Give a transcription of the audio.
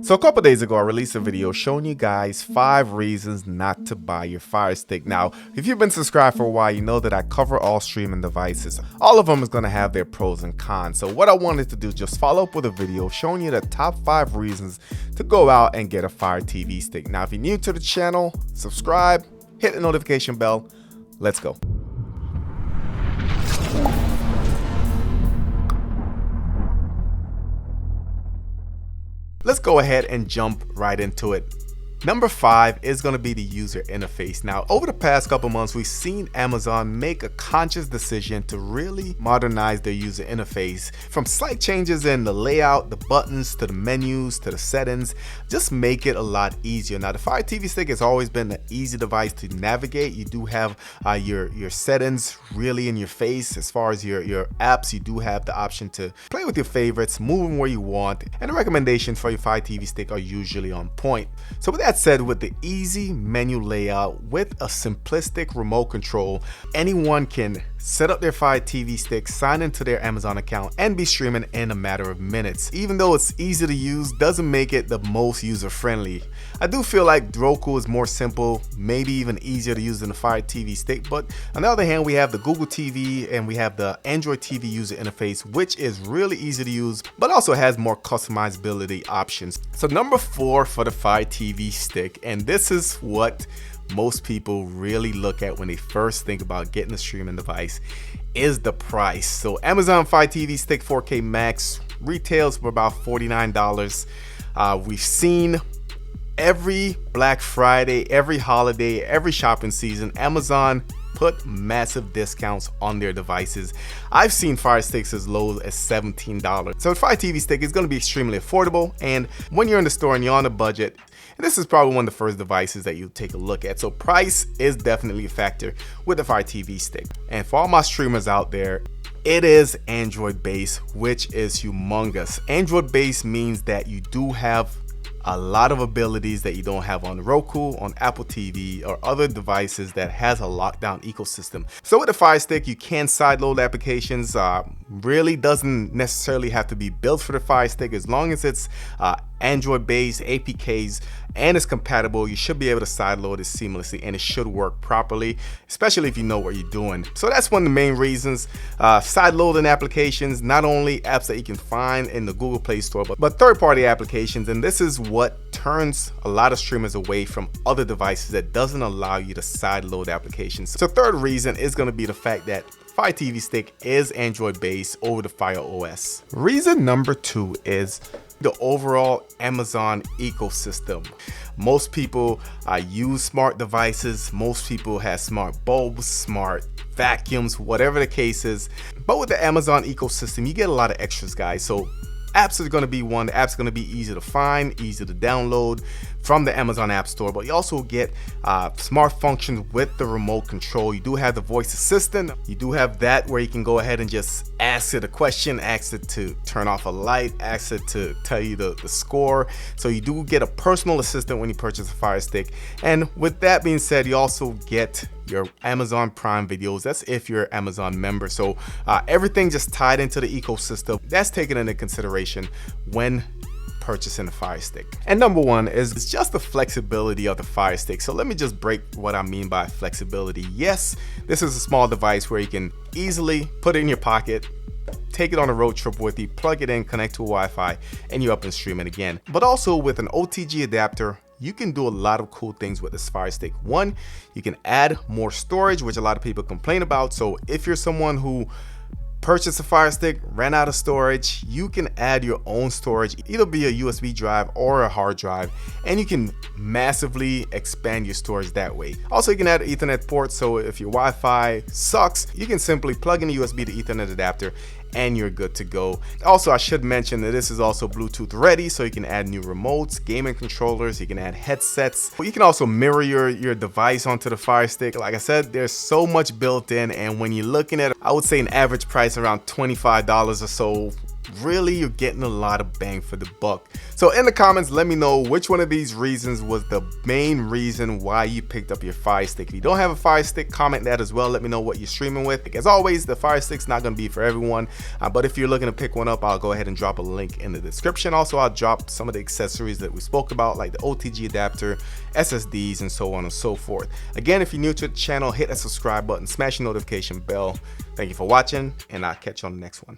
So a couple days ago, I released a video showing you guys 5 reasons not to buy your Fire Stick. Now, if you've been subscribed for a while, you know that I cover all streaming devices. All of them is going to have their pros and cons. So what I wanted to do, just follow up with a video showing you the top 5 reasons to go out and get a Fire TV Stick. Now, if you're new to the channel, subscribe, hit the notification bell. Let's go. Let's go ahead and jump right into it. Number 5 is going to be the user interface. Now, over the past couple months, we've seen Amazon make a conscious decision to really modernize their user interface. From slight changes in the layout, the buttons, to the menus, to the settings, just make it a lot easier. Now, the Fire TV Stick has always been an easy device to navigate. You do have your settings really in your face. As far as your apps, you do have the option to play with your favorites, move them where you want, and the recommendations for your Fire TV Stick are usually on point. So with that said, with the easy menu layout with a simplistic remote control, anyone can set up their Fire TV Stick, sign into their Amazon account, and be streaming in a matter of minutes. Even though it's easy to use, doesn't make it the most user-friendly. I do feel like Roku is more simple, maybe even easier to use than the Fire TV Stick, but on the other hand, we have the Google TV and we have the Android TV user interface, which is really easy to use, but also has more customizability options. So number 4 for the Fire TV Stick, and this is what most people really look at when they first think about getting a streaming device, is the price. So Amazon Fire TV Stick 4K Max retails for about $49. We've seen every Black Friday, every holiday, every shopping season, Amazon put massive discounts on their devices. I've seen Fire Sticks as low as $17. So the Fire TV Stick is going to be extremely affordable, and when you're in the store and you're on a budget, and this is probably one of the first devices that you take a look at. So price is definitely a factor with the Fire TV Stick. And for all my streamers out there, it is Android based, which is humongous. Android based means that you do have a lot of abilities that you don't have on Roku, on Apple TV, or other devices that has a lockdown ecosystem. So with the Fire Stick, you can sideload applications. Really doesn't necessarily have to be built for the Fire Stick. As long as it's Android based APKs and it's compatible, you should be able to sideload it seamlessly, and it should work properly, especially if you know what you're doing. So that's one of the main reasons. Sideloading applications, not only apps that you can find in the Google Play Store, but third-party applications. And this is what turns a lot of streamers away from other devices that doesn't allow you to sideload applications. So third reason is going to be the fact that Fire TV Stick is Android based over the Fire OS. Reason number 2 is the overall Amazon ecosystem. Most people use smart devices. Most people have smart bulbs, smart vacuums, whatever the case is. But with the Amazon ecosystem, you get a lot of extras, guys. So apps are going to be one. The app's going to be easy to find, easy to download from the Amazon App Store, but you also get smart functions with the remote control. You do have the voice assistant. You do have that where you can go ahead and just ask it a question, ask it to turn off a light, ask it to tell you the score. So you do get a personal assistant when you purchase a Fire Stick. And with that being said, you also get your Amazon Prime videos. That's if you're an Amazon member. So everything just tied into the ecosystem. That's taken into consideration when purchasing the Fire Stick. And number 1 is just the flexibility of the Fire Stick. So let me just break what I mean by flexibility. Yes, this is a small device where you can easily put it in your pocket, take it on a road trip with you, plug it in, connect to Wi-Fi, and you're up and streaming again. But also with an OTG adapter, you can do a lot of cool things with this Fire Stick. One, you can add more storage, which a lot of people complain about. So if you're someone who purchased a Fire Stick, ran out of storage, you can add your own storage, either be a USB drive or a hard drive, and you can massively expand your storage that way. Also, you can add an Ethernet port, so if your Wi-Fi sucks, you can simply plug in a USB to Ethernet adapter and you're good to go. Also, I should mention that this is also Bluetooth ready, so you can add new remotes, gaming controllers, you can add headsets. You can also mirror your device onto the Fire Stick. Like I said, there's so much built in, and when you're looking at, I would say an average price around $25 or so really you're getting a lot of bang for the buck. So in the comments, let me know which one of these reasons was the main reason why you picked up your Fire Stick. If you don't have a Fire Stick, comment that as well. Let me know what you're streaming with. As always, the Fire Stick's not going to be for everyone, but if you're looking to pick one up, I'll go ahead and drop a link in the description. Also, I'll drop some of the accessories that we spoke about, like the OTG adapter, SSDs, and so on and so forth. Again, if you're new to the channel, hit that subscribe button, smash the notification bell. Thank you for watching, and I'll catch you on the next one.